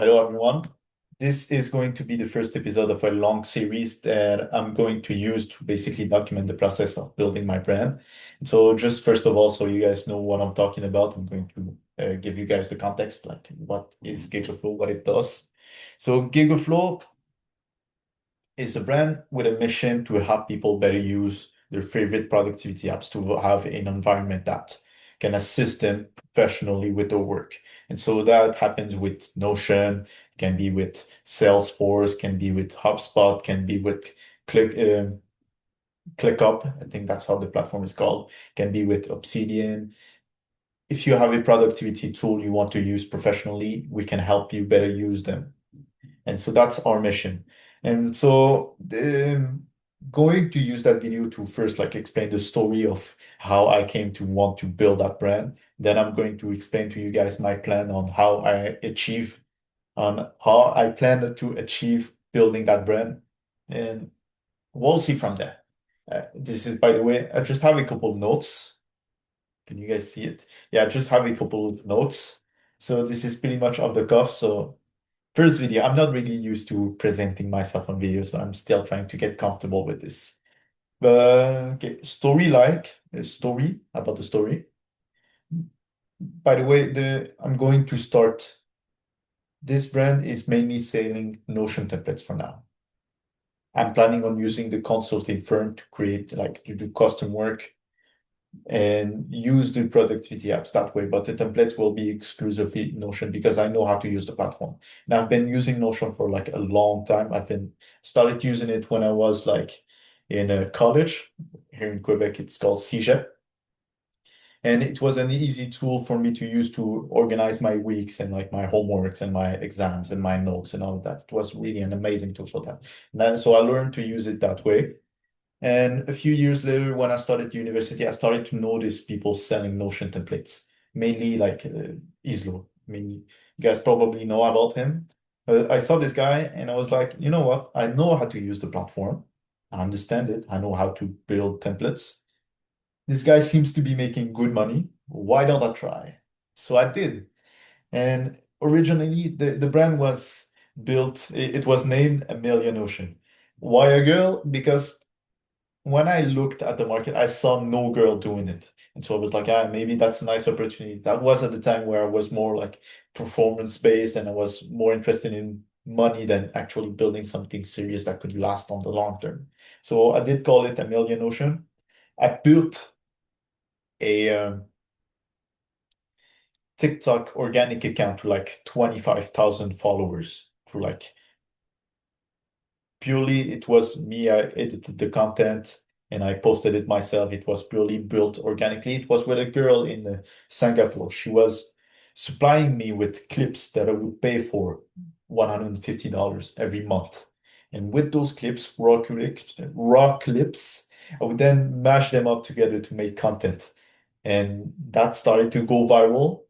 Hello, everyone. This is going to be the first episode of a long series that I'm going to use to basically document the process of building my brand. So, just first of all, so you guys know what I'm talking about, I'm going to give you guys the context, like what is GigaFlow, what it does. So, GigaFlow is a brand with a mission to help people better use their favorite productivity apps to have an environment that can assist them professionally with their work. And so that happens with Notion, can be with Salesforce, can be with HubSpot, can be with Click, ClickUp. I think that's how the platform is called. Can be with Obsidian. If you have a productivity tool you want to use professionally, we can help you better use them. And so that's our mission. And so going to use that video to first like explain the story of how I came to want to build that brand. Then I'm going to explain to you guys my plan on how I plan to achieve building that brand. And we'll see from there. This is, by the way, I just have a couple of notes. Can you guys see it? Yeah, I just have a couple of notes. So this is pretty much off the cuff. So first video, I'm not really used to presenting myself on video, so I'm still trying to get comfortable with this. But okay, a story about the story. By the way, the I'm going to start. This brand is mainly selling Notion templates for now. I'm planning on using the consulting firm to create like to do custom work and use the productivity apps that way. But the templates will be exclusively Notion because I know how to use the platform. And I've been using Notion for like a long time. I've been started using it when I was like in a college here in Quebec. It's called CEGEP. And it was an easy tool for me to use to organize my weeks and like my homeworks and my exams and my notes and all of that. It was really an amazing tool for that. So I learned to use it that way. And a few years later, when I started university, I started to notice people selling Notion templates, mainly like Islo. I mean, you guys probably know about him. I saw this guy and I was like, you know what? I know how to use the platform. I understand it. I know how to build templates. This guy seems to be making good money. Why don't I try? So I did. And originally, the brand was built, it was named A Million Ocean. Why a girl? Because when I looked at the market, I saw no girl doing it. And so I was like, maybe that's a nice opportunity. That was at the time where I was more like performance based and I was more interested in money than actually building something serious that could last on the long term. So I did call it A Million Ocean. I built a TikTok organic account to like 25,000 followers through like purely it was me. I edited the content and I posted it myself. It was purely built organically. It was with a girl in Singapore. She was supplying me with clips that I would pay for $150 every month. And with those clips, raw clips, I would then mash them up together to make content. And that started to go viral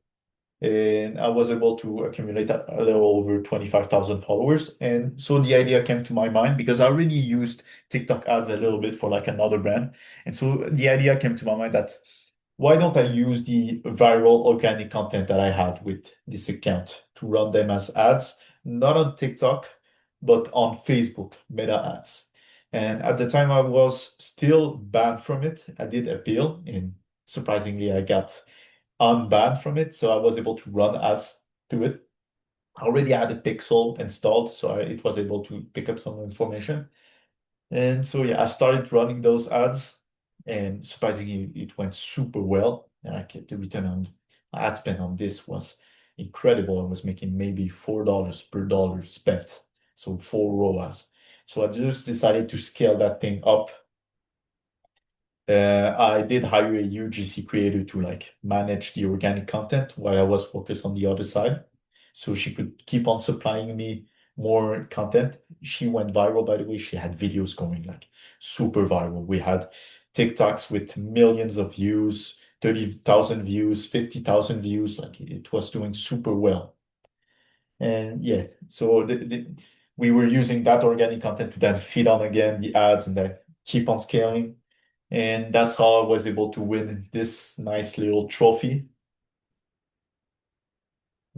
and I was able to accumulate a little over 25,000 followers. And so the idea came to my mind because I already used TikTok ads a little bit for like another brand. And so the idea came to my mind that why don't I use the viral organic content that I had with this account to run them as ads, not on TikTok, but on Facebook, Meta ads. And at the time I was still banned from it. I did appeal and surprisingly I got unbanned from it, so I was able to run ads to it. I already had a pixel installed, so it was able to pick up some information. And so yeah, I started running those ads, and surprisingly, it went super well. And the return on ad spend on this was incredible. I was making maybe $4 per dollar spent, so 4 ROAS. So I just decided to scale that thing up. I did hire a UGC creator to like manage the organic content while I was focused on the other side. So she could keep on supplying me more content. She went viral, by the way. She had videos going like super viral. We had TikToks with millions of views, 30,000 views, 50,000 views. Like it was doing super well. And yeah, so we were using that organic content to then feed on again the ads and then keep on scaling. And that's how I was able to win this nice little trophy.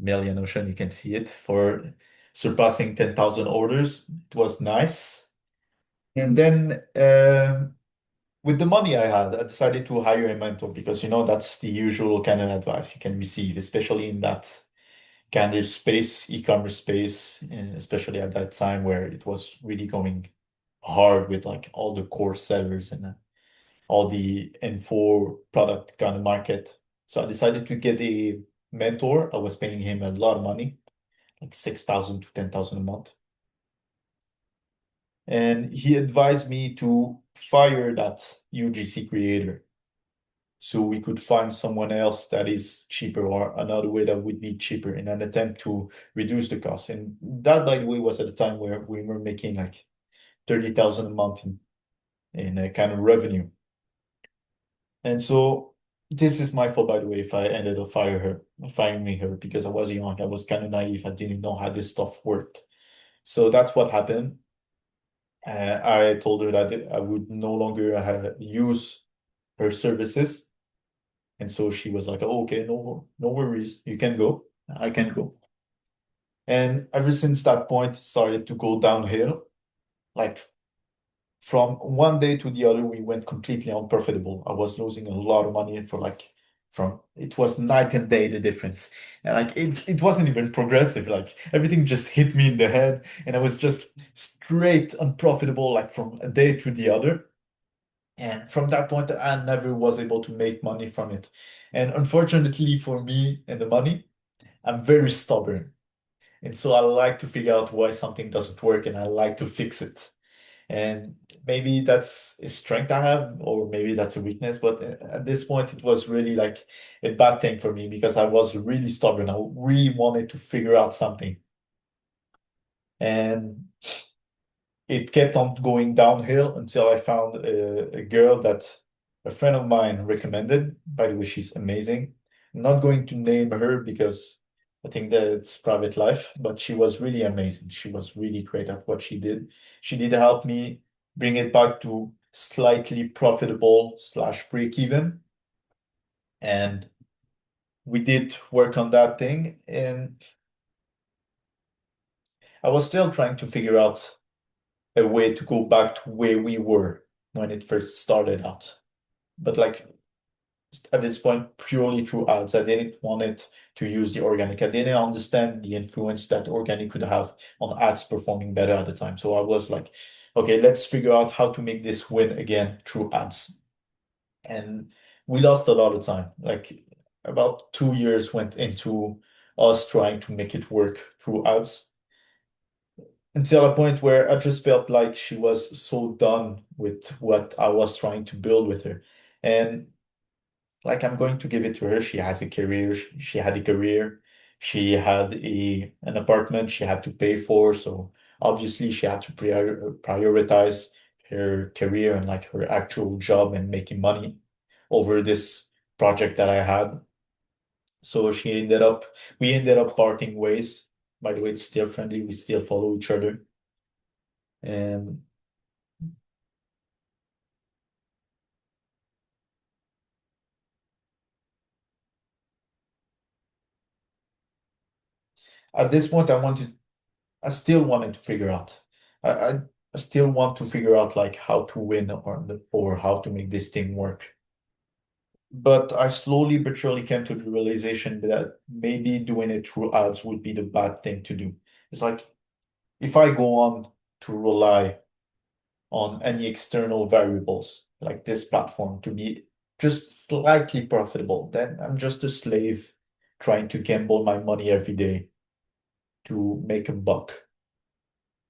Million Ocean, you can see it, for surpassing 10,000 orders. It was nice. And then with the money I had, I decided to hire a mentor because, that's the usual kind of advice you can receive, especially in that kind of space, e-commerce space, and especially at that time where it was really going hard with like all the core sellers and all the info product kind of market. So I decided to get a mentor. I was paying him a lot of money, like 6,000 to 10,000 a month. And he advised me to fire that UGC creator so we could find someone else that is cheaper or another way that would be cheaper in an attempt to reduce the cost. And that, by the way, was at a time where we were making like 30,000 a month in a kind of revenue. And so this is my fault, by the way, if I ended up firing her because I was young. I was kind of naive. I didn't know how this stuff worked. So that's what happened. I told her that I would no longer use her services. And so she was like, oh, okay, no worries. You can go. I can go. And ever since that point, it started to go downhill. Like from one day to the other, we went completely unprofitable. I was losing a lot of money for like from it was night and day the difference. And like it wasn't even progressive. Like everything just hit me in the head and I was just straight unprofitable like from a day to the other. And from that point, I never was able to make money from it. And unfortunately for me and the money, I'm very stubborn. And so I like to figure out why something doesn't work and I like to fix it. And maybe that's a strength I have, or maybe that's a weakness. But at this point, it was really like a bad thing for me because I was really stubborn. I really wanted to figure out something. And it kept on going downhill until I found a girl that a friend of mine recommended. By the way, she's amazing. I'm not going to name her because I think that it's private life, but she was really amazing. She was really great at what she did. She did help me bring it back to slightly profitable slash break even. And we did work on that thing. And I was still trying to figure out a way to go back to where we were when it first started out. But like at this point, purely through ads, I didn't want it to use the organic. I didn't understand the influence that organic could have on ads performing better at the time. So I was like, okay, let's figure out how to make this win again through ads. And we lost a lot of time. Like about 2 years went into us trying to make it work through ads until a point where I just felt like she was so done with what I was trying to build with her. And like I'm going to give it to her. She has a career. She had a career. She had an apartment she had to pay for. So obviously she had to prioritize her career and like her actual job and making money over this project that I had. So we ended up parting ways. By the way, it's still friendly. We still follow each other. And at this point, I still wanted to figure out. I, I, I still want to figure out like how to win or how to make this thing work. But I slowly but surely came to the realization that maybe doing it through ads would be the bad thing to do. It's like if I go on to rely on any external variables like this platform to be just slightly profitable, then I'm just a slave trying to gamble my money every day to make a buck.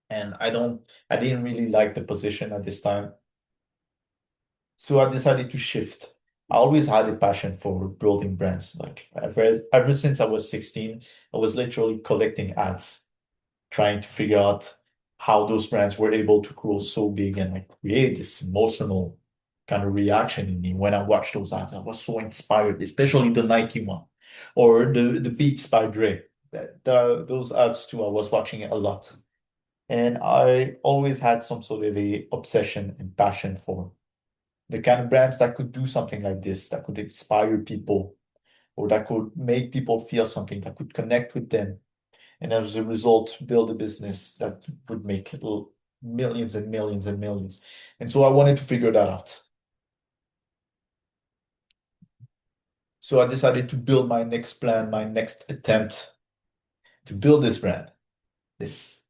And I didn't really like the position at this time. So I decided to shift. I always had a passion for building brands. Like ever since I was 16, I was literally collecting ads, trying to figure out how those brands were able to grow so big and like create this emotional kind of reaction in me when I watched those ads. I was so inspired, especially the Nike one or the Beats by Dre. Those ads too, I was watching it a lot. And I always had some sort of a obsession and passion for the kind of brands that could do something like this, that could inspire people or that could make people feel something, that could connect with them, and as a result, build a business that would make millions and millions and millions. And so I wanted to figure that out. So I decided to build my next plan, my next attempt to build this brand, this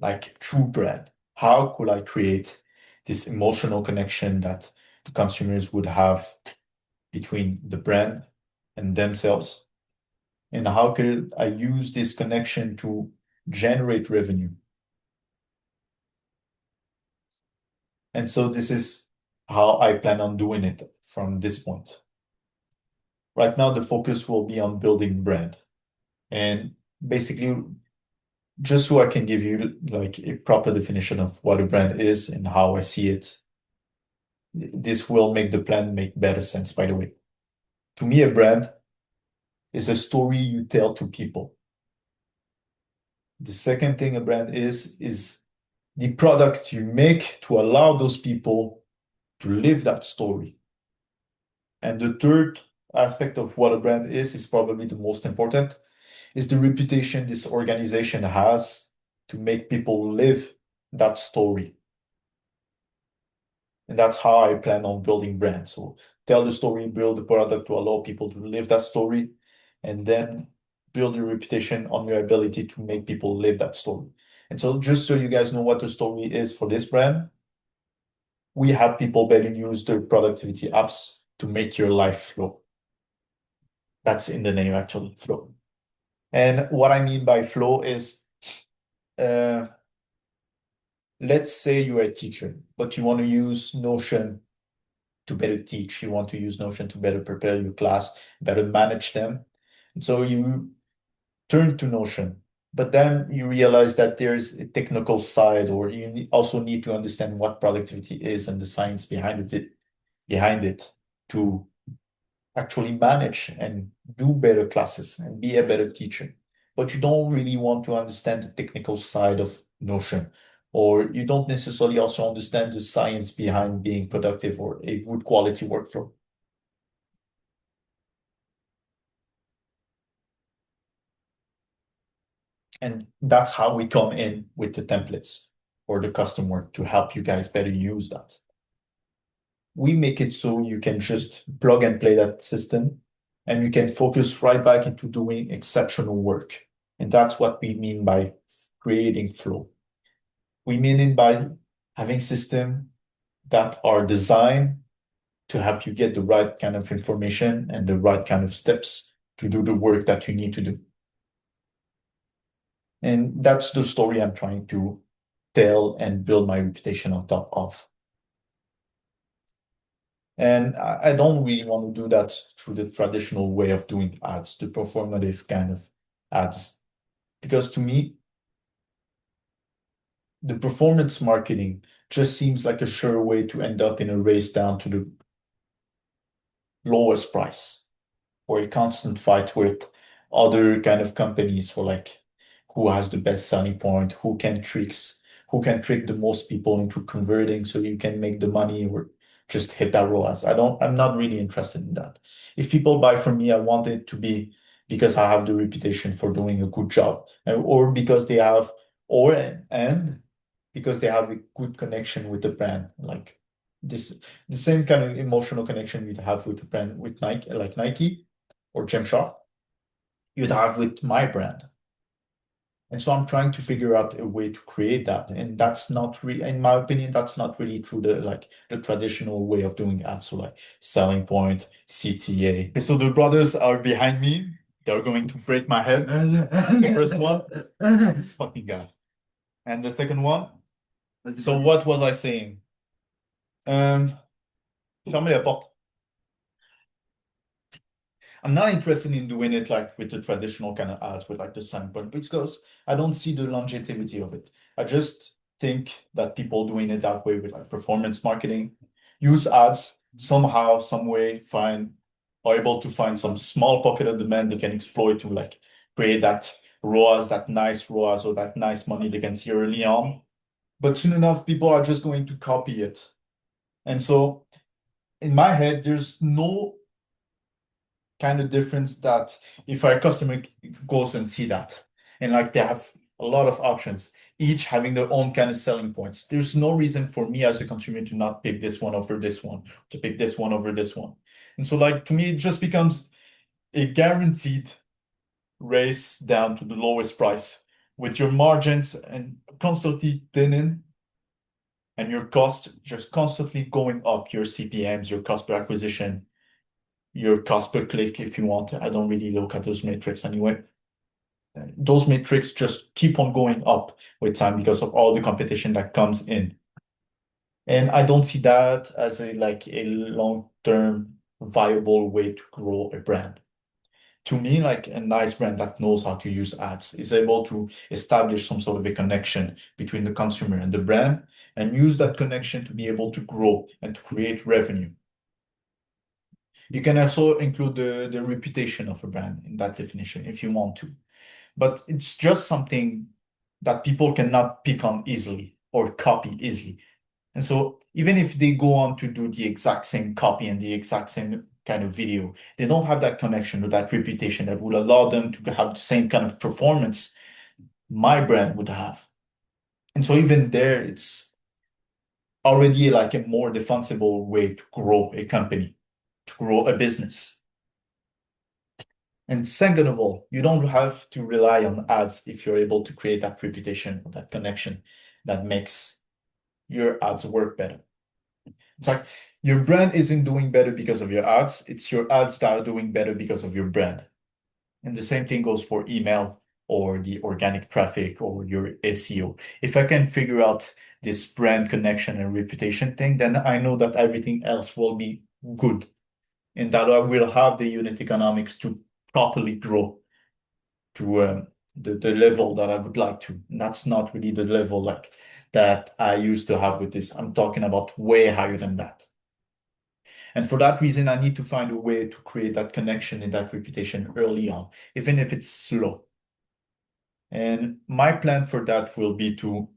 like true brand. How could I create this emotional connection that the consumers would have between the brand and themselves? And how could I use this connection to generate revenue? And so this is how I plan on doing it from this point. Right now, the focus will be on building brand. And basically, just so I can give you like a proper definition of what a brand is and how I see it, this will make the plan make better sense, by the way. To me, a brand is a story you tell to people. The second thing a brand is the product you make to allow those people to live that story. And the third aspect of what a brand is probably the most important, is the reputation this organization has to make people live that story. And that's how I plan on building brands. So tell the story, build the product to allow people to live that story, and then build your reputation on your ability to make people live that story. And so just so you guys know what the story is for this brand, we have people better use their productivity apps to make your life flow. That's in the name, actually, flow. And what I mean by flow is, uh, let's say you're a teacher, but you want to use Notion to better teach. You want to use Notion to better prepare your class, better manage them. And so you turn to Notion, but then you realize that there's a technical side, or you also need to understand what productivity is and the science behind it to actually manage and do better classes and be a better teacher. But you don't really want to understand the technical side of Notion, or you don't necessarily also understand the science behind being productive or a good quality workflow. And that's how we come in with the templates or the custom work to help you guys better use that. We make it so you can just plug and play that system and you can focus right back into doing exceptional work. And that's what we mean by creating flow. We mean it by having systems that are designed to help you get the right kind of information and the right kind of steps to do the work that you need to do. And that's the story I'm trying to tell and build my reputation on top of. And I don't really want to do that through the traditional way of doing ads, the performative kind of ads. Because to me, the performance marketing just seems like a sure way to end up in a race down to the lowest price, or a constant fight with other kind of companies for like who has the best selling point, who can trick the most people into converting so you can make the money or just hit that ROAS. I'm not really interested in that. If people buy from me, I want it to be because I have the reputation for doing a good job, or because they have, or and because they have a good connection with the brand, like this, the same kind of emotional connection you'd have with the brand with Nike, like Nike or Gymshark, you'd have with my brand. And so I'm trying to figure out a way to create that. And that's not really, in my opinion, that's not really through the traditional way of doing ads. So like selling point, CTA. Okay, so the brothers are behind me. They're going to break my head. The first one, this fucking guy. And the second one. So what was I saying? Fermez la porte. I'm not interested in doing it like with the traditional kind of ads with like the sample because I don't see the longevity of it. I just think that people doing it that way with like performance marketing, use ads somehow, some way, are able to find some small pocket of demand they can exploit to like create that ROAS, that nice ROAS or that nice money they can see early on. But soon enough, people are just going to copy it. And so in my head, there's no kind of difference that if our customer goes and see that and like they have a lot of options, each having their own kind of selling points, there's no reason for me as a consumer to not pick this one over this one, to pick this one over this one. And so like to me, it just becomes a guaranteed race down to the lowest price with your margins and constantly thinning and your cost just constantly going up, your CPMs, your cost per acquisition, your cost per click if you want. I don't really look at those metrics anyway. Those metrics just keep on going up with time because of all the competition that comes in. And I don't see that as a like a long-term viable way to grow a brand. To me, like a nice brand that knows how to use ads is able to establish some sort of a connection between the consumer and the brand and use that connection to be able to grow and to create revenue. You can also include the reputation of a brand in that definition if you want to. But it's just something that people cannot pick on easily or copy easily. And so even if they go on to do the exact same copy and the exact same kind of video, they don't have that connection or that reputation that would allow them to have the same kind of performance my brand would have. And so even there, it's already like a more defensible way to grow a company, to grow a business. And second of all, you don't have to rely on ads if you're able to create that reputation or that connection that makes your ads work better. It's like your brand isn't doing better because of your ads, it's your ads that are doing better because of your brand. And the same thing goes for email or the organic traffic or your SEO. If I can figure out this brand connection and reputation thing, then I know that everything else will be good and that I will have the unit economics to properly grow to the level that I would like to. And that's not really the level like that I used to have with this. I'm talking about way higher than that. And for that reason, I need to find a way to create that connection and that reputation early on, even if it's slow. And my plan for that will be to,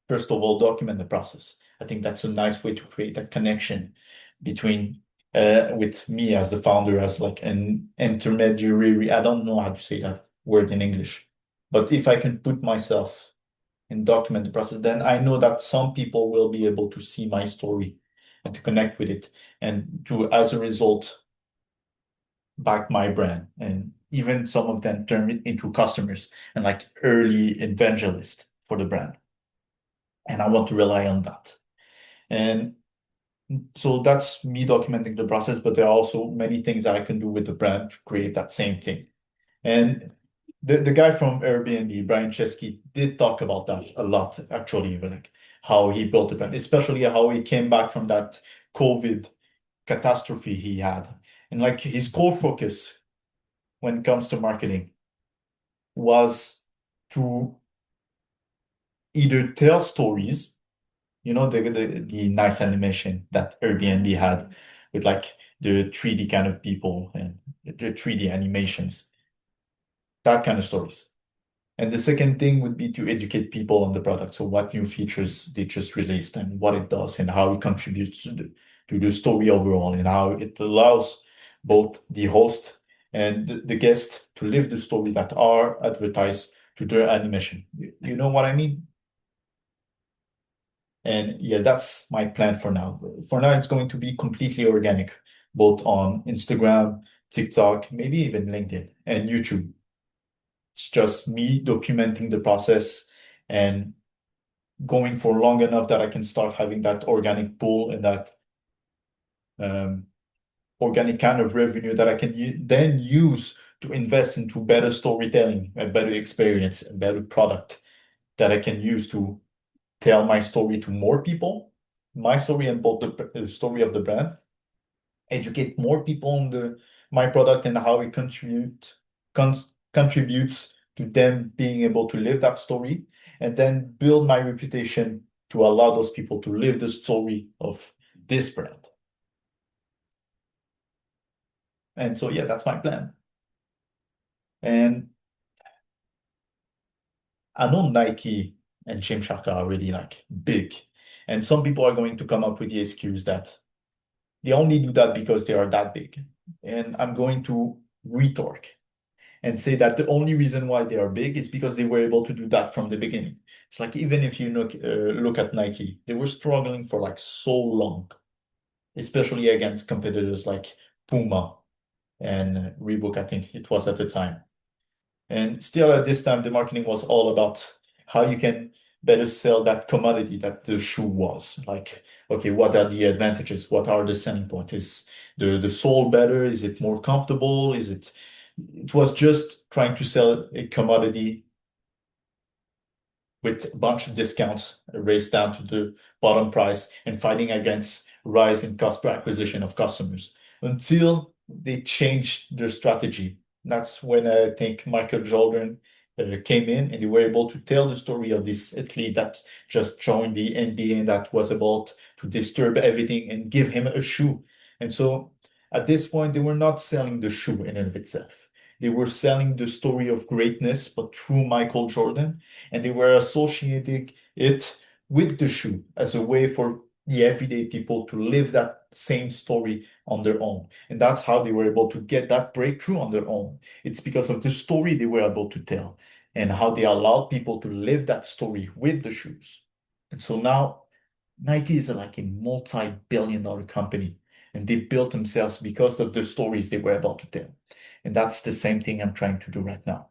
first of all, document the process. I think that's a nice way to create that connection between with me as the founder, as like an intermediary. I don't know how to say that word in English, but if I can put myself and document the process, then I know that some people will be able to see my story and to connect with it and to, as a result, back my brand. And even some of them turn it into customers and like early evangelists for the brand. And I want to rely on that. And so that's me documenting the process, but there are also many things that I can do with the brand to create that same thing. And the guy from Airbnb, Brian Chesky, did talk about that a lot, actually, like how he built the brand, especially how he came back from that COVID catastrophe he had. And like his core focus when it comes to marketing was to either tell stories, you know, the nice animation that Airbnb had with like the 3D kind of people and the 3D animations, that kind of stories. And the second thing would be to educate people on the product. So what new features they just released and what it does and how it contributes to the story overall and how it allows both the host and the guest to live the story that are advertised to their animation. You know what I mean? And yeah, that's my plan for now. For now, it's going to be completely organic, both on Instagram, TikTok, maybe even LinkedIn and YouTube. It's just me documenting the process and going for long enough that I can start having that organic pool and that um, organic kind of revenue that I can then use to invest into better storytelling, a better experience, a better product that I can use to tell my story to more people, my story and both the story of the brand, educate more people on my product and how it contributes to them being able to live that story, and then build my reputation to allow those people to live the story of this brand. And so yeah, that's my plan. And I know Nike and Gymshark are already like big, and some people are going to come up with the excuse that they only do that because they are that big. and I'm going to retort and say that the only reason why they are big is because they were able to do that from the beginning. It's like even if you look at Nike, they were struggling for like so long, especially against competitors like Puma and Reebok, I think it was at the time. And still at this time, the marketing was all about how you can better sell that commodity that the shoe was. Like, okay, what are the advantages? What are the selling points? Is the sole better? Is it more comfortable? It was just trying to sell a commodity with a bunch of discounts, a race down to the bottom price, and fighting against rise in cost per acquisition of customers until they changed their strategy. That's when I think Michael Jordan came in and they were able to tell the story of this athlete that just joined the NBA and that was about to disturb everything and give him a shoe. And so at this point, they were not selling the shoe in and of itself. They were selling the story of greatness, but through Michael Jordan, and they were associating it with the shoe as a way for the everyday people to live that same story on their own. And that's how they were able to get that breakthrough on their own. It's because of the story they were able to tell and how they allowed people to live that story with the shoes. And so now Nike is like a multi-billion dollar company, and they built themselves because of the stories they were able to tell. And that's the same thing I'm trying to do right now.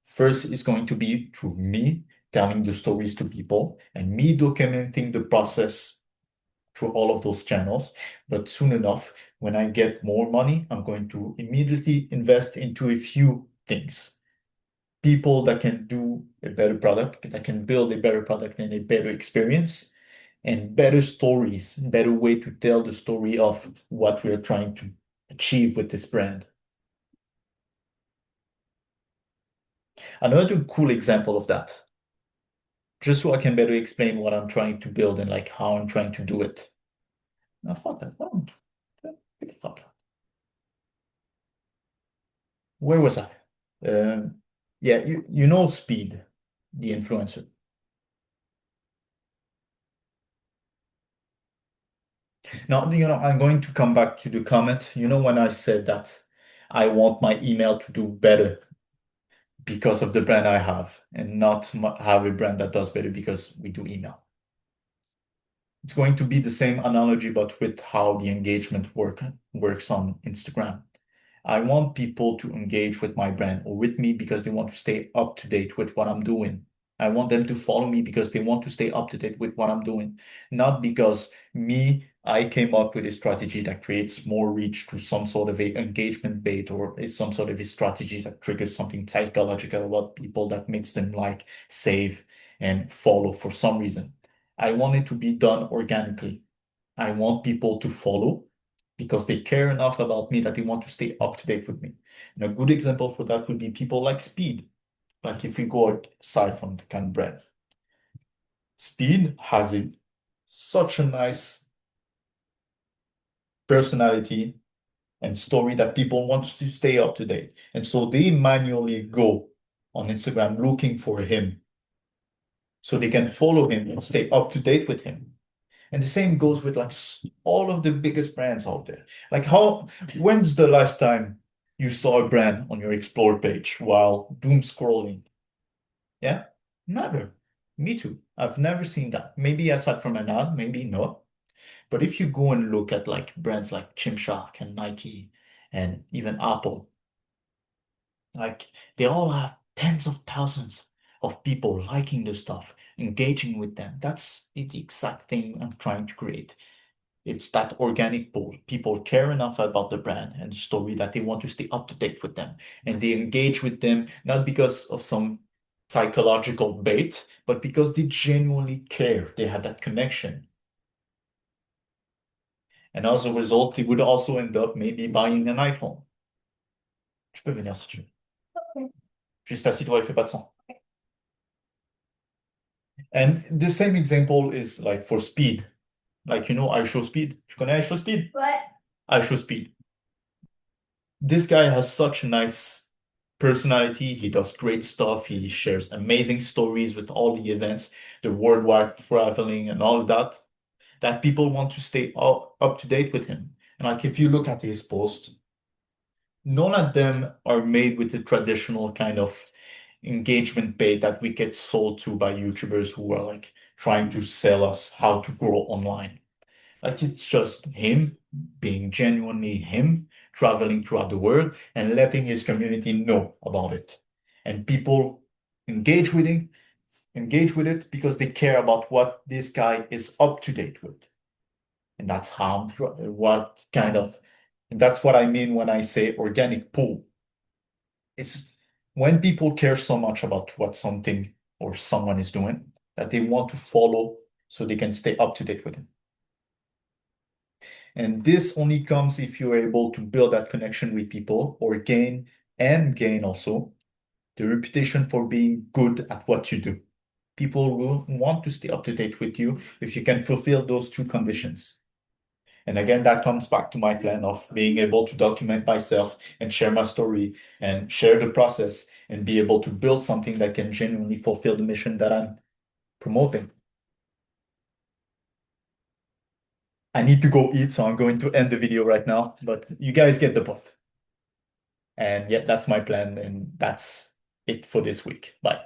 First is going to be through me telling the stories to people and me documenting the process through all of those channels. But soon enough, when I get more money, I'm going to immediately invest into a few things. People that can do a better product, that can build a better product and a better experience, and better stories, better way to tell the story of what we're trying to achieve with this brand. Another cool example of that, just so I can better explain what I'm trying to build and like how I'm trying to do it. No, fuck that. Oh, get the fuck out. Where was I? Yeah, you know Speed, the influencer. Now, I'm going to come back to the comment. You know, when I said that I want my email to do better because of the brand I have and not have a brand that does better because we do email. It's going to be the same analogy, but with how the engagement works on Instagram. I want people to engage with my brand or with me because they want to stay up to date with what I'm doing. I want them to follow me because they want to stay up to date with what I'm doing, not because I came up with a strategy that creates more reach through some sort of a engagement bait or some sort of a strategy that triggers something psychological about people that makes them like save and follow for some reason. I want it to be done organically. I want people to follow because they care enough about me that they want to stay up to date with me. And a good example for that would be people like Speed. Like if we go aside from the kind of brand, Speed has such a nice personality and story that people want to stay up to date. And so they manually go on Instagram looking for him so they can follow him and stay up to date with him. And the same goes with like all of the biggest brands out there. Like when's the last time you saw a brand on your explore page while doom scrolling? Yeah? Never. Me too. I've never seen that. Maybe aside from an ad, maybe not. But if you go and look at like brands like Gymshark and Nike and even Apple, like they all have tens of thousands of people liking the stuff, engaging with them. That's the exact thing I'm trying to create. It's that organic pull. People care enough about the brand and the story that they want to stay up to date with them. And they engage with them not because of some psychological bait, but because they genuinely care. They have that connection. And as a result, they would also end up maybe buying an iPhone. Tu peux venir si tu veux. Juste assis-toi, il fait pas de son. And the same example is like for speed. Like, I show speed. Tu connais I show speed? Ouais. I show speed. This guy has such a nice personality. He does great stuff. He shares amazing stories with all the events, the worldwide traveling and all of that, that people want to stay up to date with him. And like if you look at his post, none of them are made with the traditional kind of engagement bait that we get sold to by YouTubers who are like trying to sell us how to grow online. Like it's just him being genuinely him, traveling throughout the world and letting his community know about it. And people engage with it, because they care about what this guy is up to date with. And that's how, what kind of, and that's what I mean when I say organic pull. It's when people care so much about what something or someone is doing that they want to follow so they can stay up to date with it. And this only comes if you're able to build that connection with people or gain also the reputation for being good at what you do. People will want to stay up to date with you if you can fulfill those two conditions. And again, that comes back to my plan of being able to document myself and share my story and share the process and be able to build something that can genuinely fulfill the mission that I'm promoting. I need to go eat, so I'm going to end the video right now, but you guys get the point. And yeah, that's my plan, and that's it for this week. Bye.